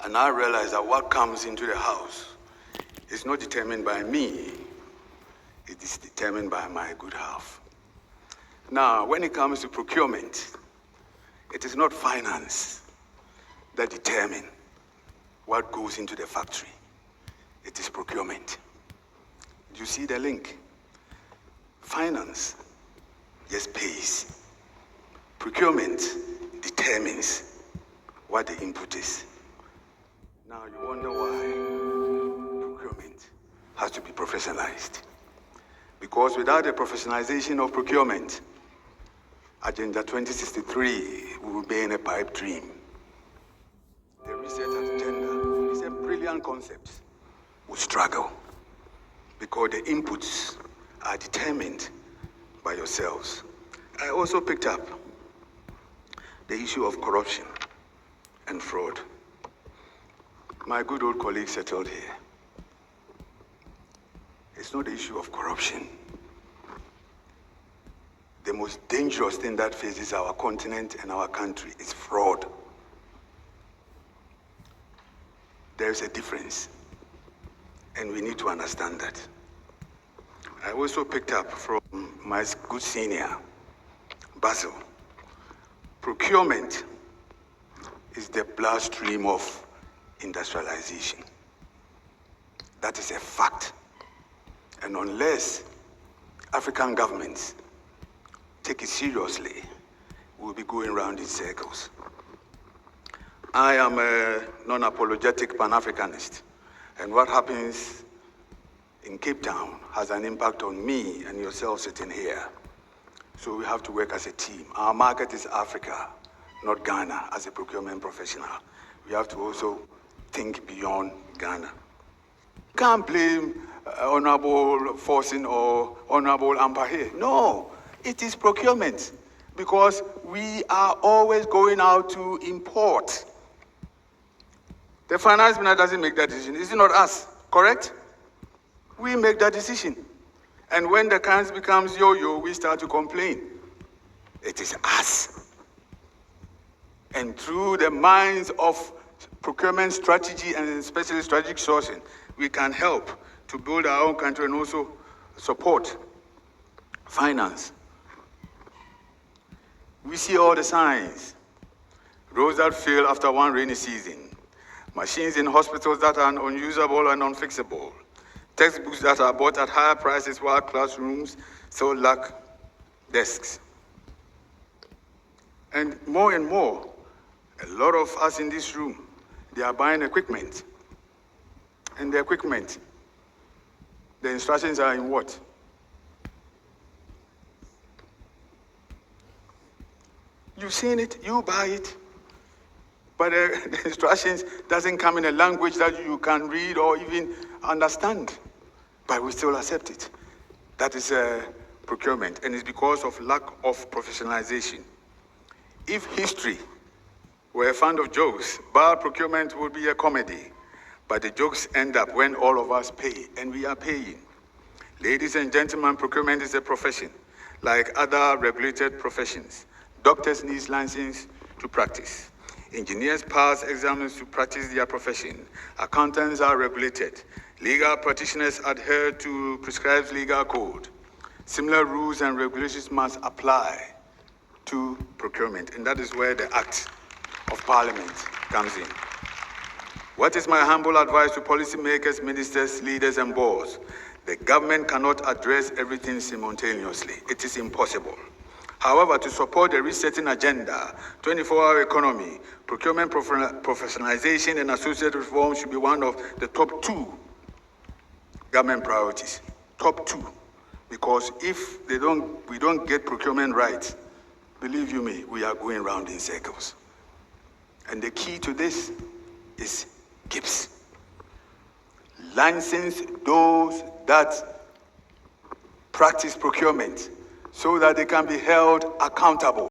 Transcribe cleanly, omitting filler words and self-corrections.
And I realize that what comes into the house is not determined by me, it is determined by my good half. Now, when it comes to procurement, it is not finance that determine what goes into the factory. It is procurement. Do you see the link? Finance just pays. Procurement determines what the input is. Now you wonder why procurement has to be professionalized. Because without the professionalization of procurement, Agenda 2063 will be in a pipe dream. The research agenda is a brilliant concept. We struggle because the inputs are determined by yourselves. I also picked up the issue of corruption and fraud. My good old colleague settled here. It's not the issue of corruption. The most dangerous thing that faces our continent and our country is fraud. There is a difference, and we need to understand that. I also picked up from my good senior, Basil. Procurement is the bloodstream of industrialization. That is a fact. And unless African governments take it seriously, we'll be going around in circles. I am a non-apologetic Pan-Africanist, and what happens in Cape Town has an impact on me and yourself sitting here. So we have to work as a team. Our market is Africa, not Ghana. As a procurement professional, we have to also think beyond Ghana. Can't blame Honorable Forson or Honorable Ampa here. No, it is procurement, because we are always going out to import. The finance minister doesn't make that decision. It's not us, correct? We make that decision. And when the currency becomes yo-yo, we start to complain. It is us. And through the minds of procurement strategy and especially strategic sourcing, we can help to build our own country and also support finance. We see all the signs. Roads that fail after one rainy season. Machines in hospitals that are unusable and unfixable. Textbooks that are bought at higher prices while classrooms still lack desks. And more, a lot of us in this room, they are buying equipment. And the equipment, the instructions are in what? You've seen it, you buy it, but the instructions doesn't come in a language that you can read or even understand, but we still accept it. That is procurement, and it's because of lack of professionalization. If history were a fund of jokes, bad procurement would be a comedy, but the jokes end up when all of us pay, and we are paying. Ladies and gentlemen, procurement is a profession, like other regulated professions. Doctors need license to practice. Engineers pass exams to practice their profession. Accountants are regulated. Legal practitioners adhere to prescribed legal code. Similar rules and regulations must apply to procurement, and that is where the Act of Parliament comes in. What is my humble advice to policymakers, ministers, leaders, and boards? The government cannot address everything simultaneously. It is impossible. However, to support the resetting agenda, 24-hour economy, procurement professionalization, and associated reform should be one of the top 2 government priorities. Top 2. Because if we don't get procurement right, believe you me, we are going round in circles. And the key to this is GIPS. License those that practice procurement so that they can be held accountable.